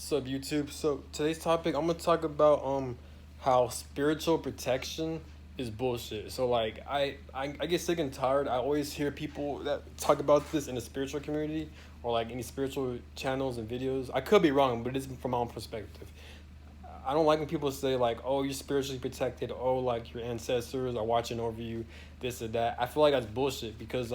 What's up, YouTube? So today's topic, I'm gonna talk about how spiritual protection is bullshit. So like I get sick and tired. I always hear people that talk about this in the spiritual community or like any spiritual channels and videos. I could be wrong, but it's from my own perspective. I don't like when people say like, "Oh, you're spiritually protected." Oh, like your ancestors are watching over you, this or that. I feel like that's bullshit because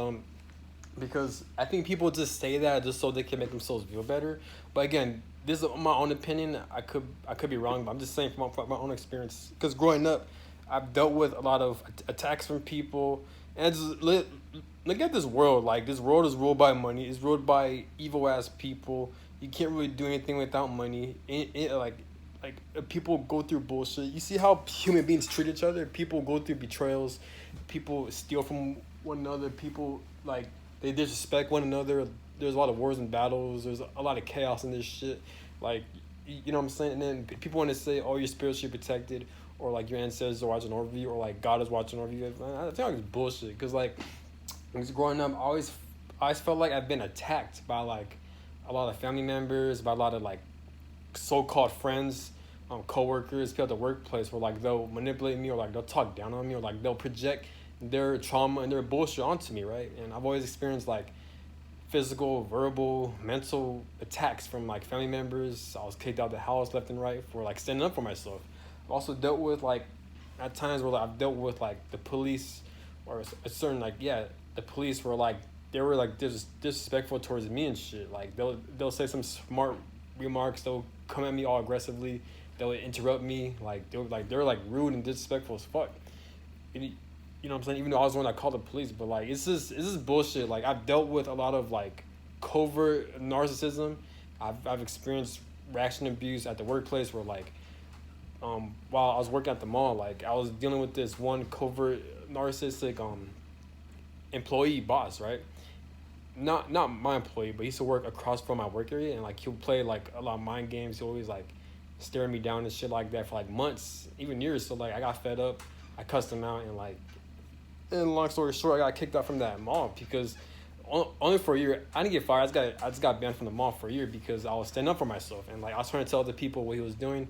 I think people just say that just so they can make themselves feel better. But again, this is my own opinion. I could be wrong, but I'm just saying from my own experience. Because growing up, I've dealt with a lot of attacks from people, and look at this world. Like this world is ruled by money. It's ruled by evil ass people. You can't really do anything without money. People go through bullshit. You see how human beings treat each other. People go through betrayals. People steal from one another. People like they disrespect one another. There's a lot of wars and battles. There's a lot of chaos in this shit. Like, you know what I'm saying? And then people want to say, "Oh, you're spiritually protected," or like your ancestors are watching over you, or like God is watching over you. I think like it's bullshit. Cause like, when I was growing up, I always felt like I've been attacked by like a lot of family members, by a lot of like so-called friends, coworkers, people at the workplace, where like they'll manipulate me or like they'll talk down on me or like they'll project their trauma and their bullshit onto me, right? And I've always experienced like physical, verbal, mental attacks from like family members. I was kicked out of the house left and right for like standing up for myself. I've also dealt with like at times where like, I've dealt with like the police or a certain like the police were like they were like disrespectful towards me and shit. Like they'll say some smart remarks. They'll come at me all aggressively. They'll interrupt me. Like they're like rude and disrespectful as fuck. And you know what I'm saying? Even though I was the one that called the police, but like it's just bullshit. Like I've dealt with a lot of like covert narcissism. I've experienced ration abuse at the workplace where like while I was working at the mall, like I was dealing with this one covert narcissistic employee boss, right? Not my employee, but he used to work across from my work area, and like he'll play like a lot of mind games. He always like staring me down and shit like that for like months, even years. So like I got fed up. I cussed him out, and long story short, I got kicked out from that mall because only for a year. I didn't get fired. I just got banned from the mall for a year because I was standing up for myself, and like I was trying to tell the people what he was doing,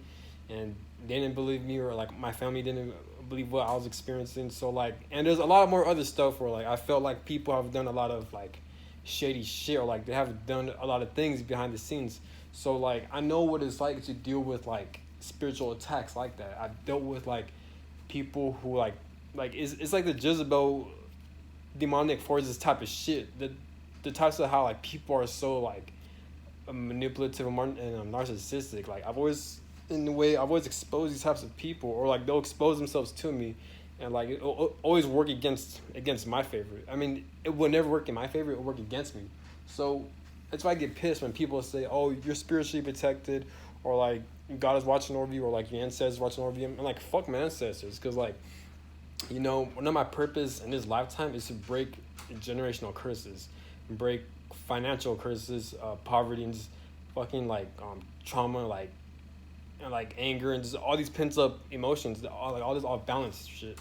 and they didn't believe me, or like my family didn't believe what I was experiencing. So like, and there's a lot more other stuff where like I felt like people have done a lot of like shady shit, or like they have done a lot of things behind the scenes. So like I know what it's like to deal with like spiritual attacks like that. I've dealt with like people who like it's like the Jezebel demonic forces type of shit. The types of how like people are so like manipulative and narcissistic. Like I've always exposed these types of people, or like they'll expose themselves to me, and like it'll always work against my favorite. I mean, it will never work in my favor. It'll work against me. So that's why I get pissed when people say, "Oh, you're spiritually protected," or like God is watching over you, or like your ancestors watching over you. I'm like, fuck my ancestors, because like one of my purpose in this lifetime is to break generational curses, break financial curses, poverty, and just fucking like trauma, like and like anger, and just all these pent up emotions, all this off balance shit.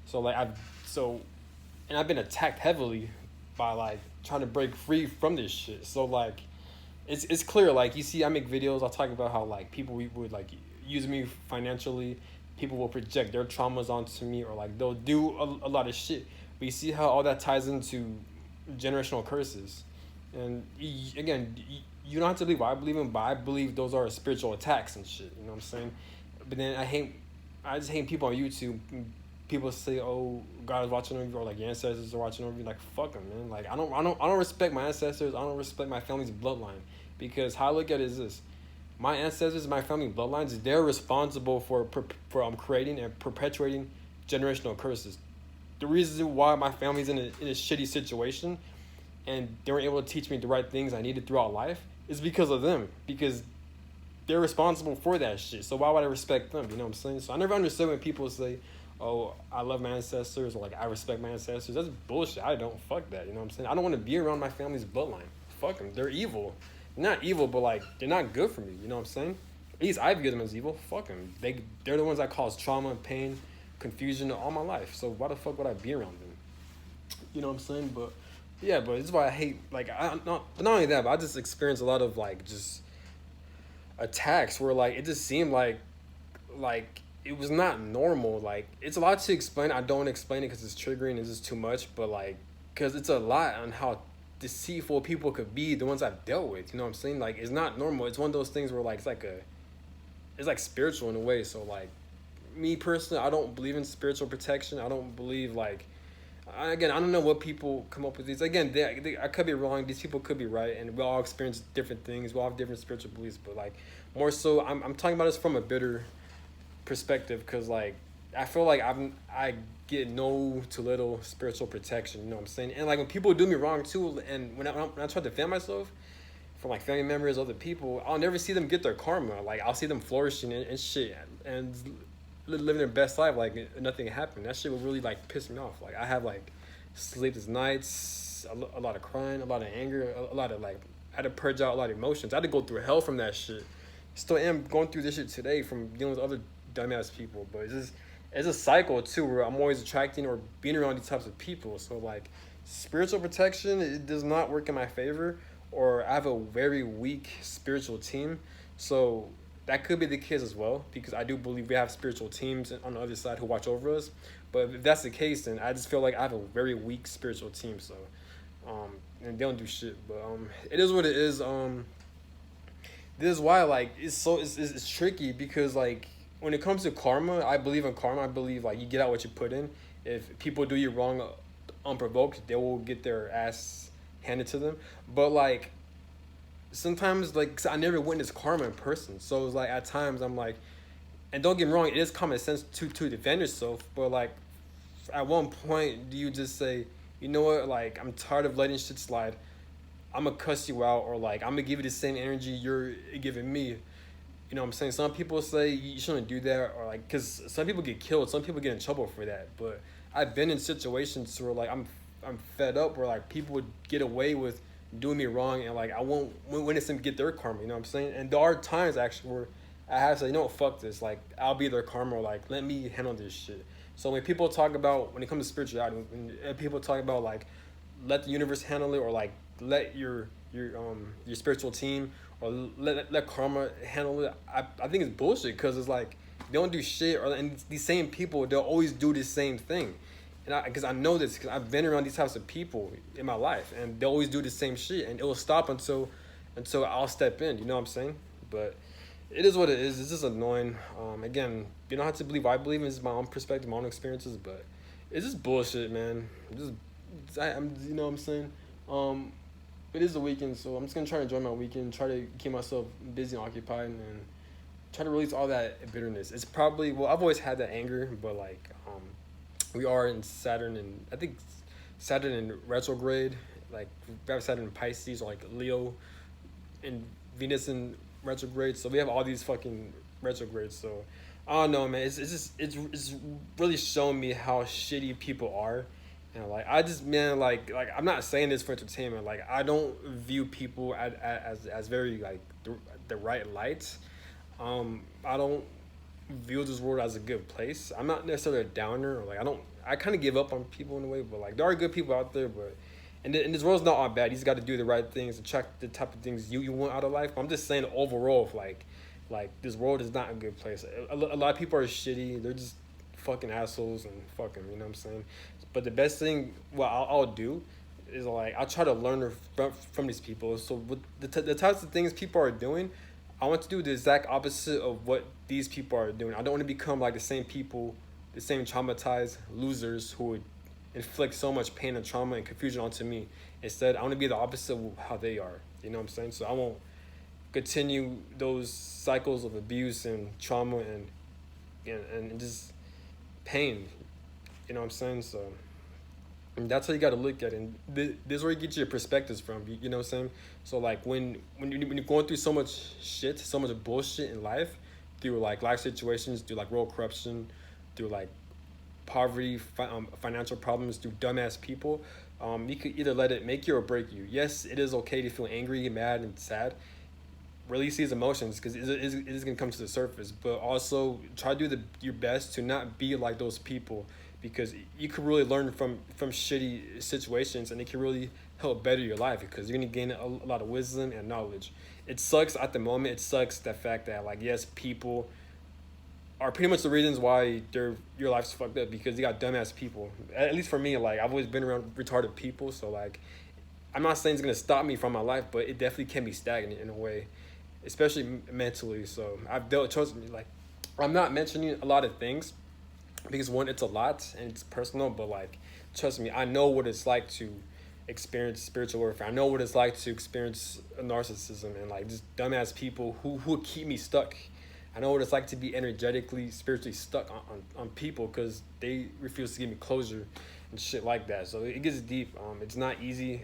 So like I've been attacked heavily by like trying to break free from this shit. So like it's clear. Like you see, I make videos. I talk about how like people would like use me financially. People will project their traumas onto me, or like they'll do a lot of shit. But you see how all that ties into generational curses. And again, you don't have to believe what I believe in, but I believe those are spiritual attacks and shit. You know what I'm saying? But then I just hate people on YouTube. People say, "Oh, God is watching over you," or like your ancestors are watching over you. Like fuck them, man. Like I don't respect my ancestors. I don't respect my family's bloodline, because how I look at it is this: my ancestors, my family bloodlines, they're responsible for creating and perpetuating generational curses. The reason why my family's in a shitty situation and they were able to teach me the right things I needed throughout life is because of them. Because they're responsible for that shit. So why would I respect them? You know what I'm saying? So I never understood when people say, "Oh, I love my ancestors," or like I respect my ancestors. That's bullshit. I don't. Fuck that. You know what I'm saying? I don't want to be around my family's bloodline. Fuck them. They're evil. They're not evil, but like they're not good for me. You know what I'm saying? At least I view them as evil. Fuck them. They're the ones that cause trauma, pain, confusion all my life. So why the fuck would I be around them? You know what I'm saying? But yeah, but this is why I hate, like, but not only that, but I just experience a lot of like just attacks where like it just seemed like it was not normal. Like it's a lot to explain. I don't wanna explain it because it's triggering. It's just too much. But like, because it's a lot on how deceitful people could be. The ones I've dealt with. You know what I'm saying? Like it's not normal. It's one of those things where like it's like spiritual in a way. So like me personally, I don't believe in spiritual protection. I don't believe like again, I don't know what people come up with these. Again, I could be wrong. These people could be right, and we all experience different things. We all have different spiritual beliefs, but like more so, I'm talking about this from a bitter perspective because like I feel like I get no to little spiritual protection. You know what I'm saying? And like when people do me wrong too, and when I try to defend myself from like family members, other people, I'll never see them get their karma. Like I'll see them flourishing and shit and living their best life like nothing happened. That shit would really like piss me off. Like I have like sleepless nights, a lot of crying, a lot of anger, a lot of like I had to purge out a lot of emotions. I had to go through hell from that shit. Still am going through this shit today from dealing with other dumbass people. But it's a cycle too where I'm always attracting or being around these types of people. So like spiritual protection, it does not work in my favor, or I have a very weak spiritual team. So that could be the case as well because I do believe we have spiritual teams on the other side who watch over us. But if that's the case, then I just feel like I have a very weak spiritual team. So, and they don't do shit. But it is what it is. This is why like it's tricky because like when it comes to karma, I believe in karma. I believe like you get out what you put in. If people do you wrong unprovoked, they will get their ass handed to them. But like sometimes like 'cause I never witnessed karma in person, so it's like at times I'm like, and don't get me wrong, it is common sense to defend yourself, but like at one point do you just say, you know what, like I'm tired of letting shit slide, I'm gonna cuss you out, or like I'm gonna give you the same energy you're giving me. You know what I'm saying? Some people say you shouldn't do that, or like, because some people get killed, some people get in trouble for that. But I've been in situations where like I'm fed up, where like people would get away with doing me wrong, and like I won't witness them get their karma. You know what I'm saying? And there are times actually where I have to say, you know what, fuck this. Like I'll be their karma, or like let me handle this shit. So when people talk about when it comes to spirituality, when people talk about like let the universe handle it, or like let your spiritual team, or let karma handle it. I think it's bullshit because it's like they don't do shit, or and these same people they'll always do the same thing, and because I know this because I've been around these types of people in my life, and they always do the same shit, and it will stop until I'll step in. You know what I'm saying? But it is what it is. It's just annoying. Again, you don't have to believe what I believe in. This is my own perspective, my own experiences, but it's just bullshit, man. I'm you know what I'm saying. It is the weekend, so I'm just gonna try to enjoy my weekend, try to keep myself busy and occupied, and try to release all that bitterness. It's probably well, I've always had that anger, but like we are in Saturn, and I think Saturn in retrograde, like we have Saturn in Pisces, or like Leo, and Venus in retrograde. So we have all these fucking retrogrades. So I don't know, man. It's really showing me how shitty people are. And like I just man like I'm not saying this for entertainment. Like I don't view people as very like the right light. I don't view this world as a good place. I'm not necessarily a downer, or like I kind of give up on people in a way, but like there are good people out there, but and this world's not all bad. You just got to do the right things, attract the type of things you want out of life. But I'm just saying overall, if like this world is not a good place. A lot of people are shitty. They're just fucking assholes and fucking, you know what I'm saying? But the best thing what I'll do is like I'll try to learn from these people. So with the types of things people are doing, I want to do the exact opposite of what these people are doing. I don't want to become like the same people, the same traumatized losers who would inflict so much pain and trauma and confusion onto me. Instead, I want to be the opposite of how they are. You know what I'm saying? So I won't continue those cycles of abuse and trauma and just pain. You know what I'm saying? So and that's how you got to look at it. And this is where you get your perspectives from. You know what I'm saying? So like when you're going through so much shit, so much bullshit in life, through like life situations, through like world corruption, through like poverty, financial problems, through dumbass people, you could either let it make you or break you. Yes, it is okay to feel angry, mad, and sad. Release these emotions because it is going to come to the surface, but also try to do your best to not be like those people, because you could really learn from shitty situations, and it can really help better your life because you're going to gain a lot of wisdom and knowledge. it sucks at the moment. It sucks the fact that like yes, people are pretty much the reasons why your life's fucked up because you got dumbass people. At least for me, like I've always been around retarded people, so like I'm not saying it's gonna stop me from my life, but it definitely can be stagnant in a way, especially mentally. So I've dealt. Trust me, like I'm not mentioning a lot of things because one, it's a lot and it's personal, but like trust me, I know what it's like to experience spiritual warfare. I know what it's like to experience narcissism and like just dumbass people who keep me stuck. I know what it's like to be energetically, spiritually stuck on people because they refuse to give me closure and shit like that. So it gets deep. It's not easy.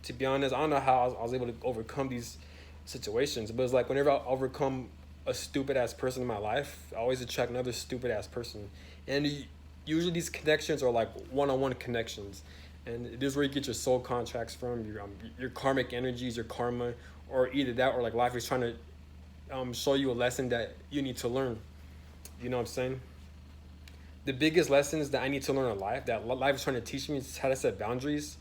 To be honest, I don't know how I was able to overcome these situations, but it's like whenever I overcome a stupid ass person in my life, I always attract another stupid ass person. And usually these connections are like one on one connections. And this is where you get your soul contracts from, your karmic energies, your karma, or either that or like life is trying to show you a lesson that you need to learn. You know what I'm saying? The biggest lessons that I need to learn in life, that life is trying to teach me, is how to set boundaries,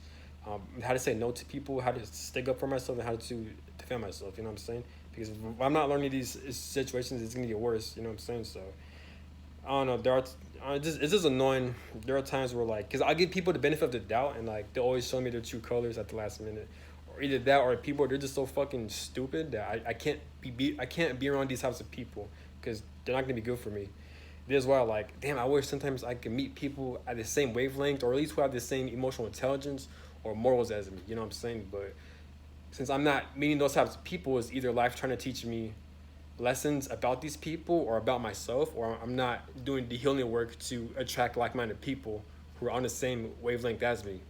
how to say no to people, how to stick up for myself, and how to defend myself. You know what I'm saying? Because if I'm not learning these situations, it's gonna get worse. You know what I'm saying? So I don't know. It's just annoying. There are times where like, cause I give people the benefit of the doubt, and like they always show me their true colors at the last minute, or either that, or people they're just so fucking stupid that I can't I can't be around these types of people, cause they're not gonna be good for me. This is why like, damn, I wish sometimes I could meet people at the same wavelength, or at least who have the same emotional intelligence or morals as me. You know what I'm saying? But since I'm not meeting those types of people, is either life trying to teach me lessons about these people or about myself, or I'm not doing the healing work to attract like-minded people who are on the same wavelength as me.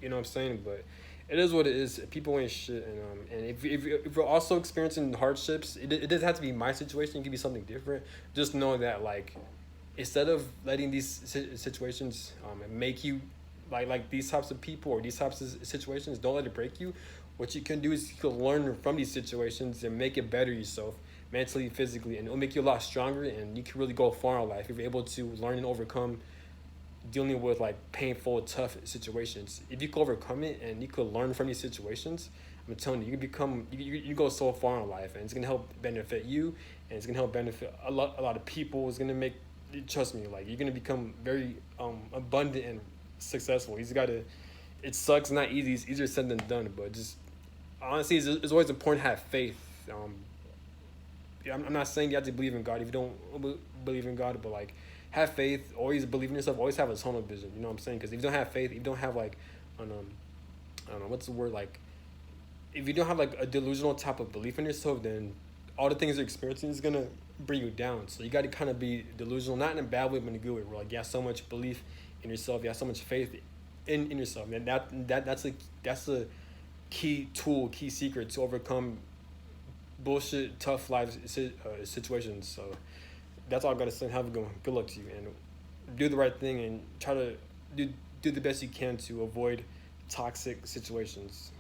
You know what I'm saying? But it is what it is. People ain't shit, and if you're also experiencing hardships, it doesn't have to be my situation. It can be something different. Just know that like, instead of letting these situations make you like these types of people or these types of situations, don't let it break you. What you can do is you can learn from these situations and make it better yourself mentally, physically, and it'll make you a lot stronger, and you can really go far in life if you're able to learn and overcome dealing with like painful, tough situations. If you can overcome it and you could learn from these situations, I'm telling you, you can become you go so far in life, and it's gonna help benefit you, and it's gonna help benefit a lot of people. It's gonna make, trust me, like you're gonna become very abundant and successful. You just gotta. It sucks, not easy. It's easier said than done, but just honestly, it's always important to have faith. Yeah, I'm not saying you have to believe in God if you don't believe in God, but like have faith. Always believe in yourself. Always have a tunnel vision. You know what I'm saying? Because if you don't have faith, if you don't have like, I don't know what's the word, like if you don't have like a delusional type of belief in yourself, then all the things you're experiencing is gonna bring you down. So you got to kind of be delusional, not in a bad way, but in a good way. Where like you have so much belief in yourself, you have so much faith in yourself, and that's a key tool, key secret to overcome bullshit, tough life situations. So that's all I gotta say. Have a good one. Good luck to you, and do the right thing, and try to do the best you can to avoid toxic situations.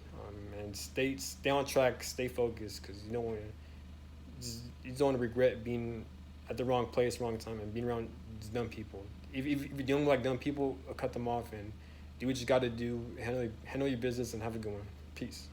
And stay on track, stay focused, because you don't want to regret being at the wrong place, wrong time, and being around dumb people. If you're dealing with like dumb people, cut them off and do what you got to do. Handle your business and have a good one. Peace.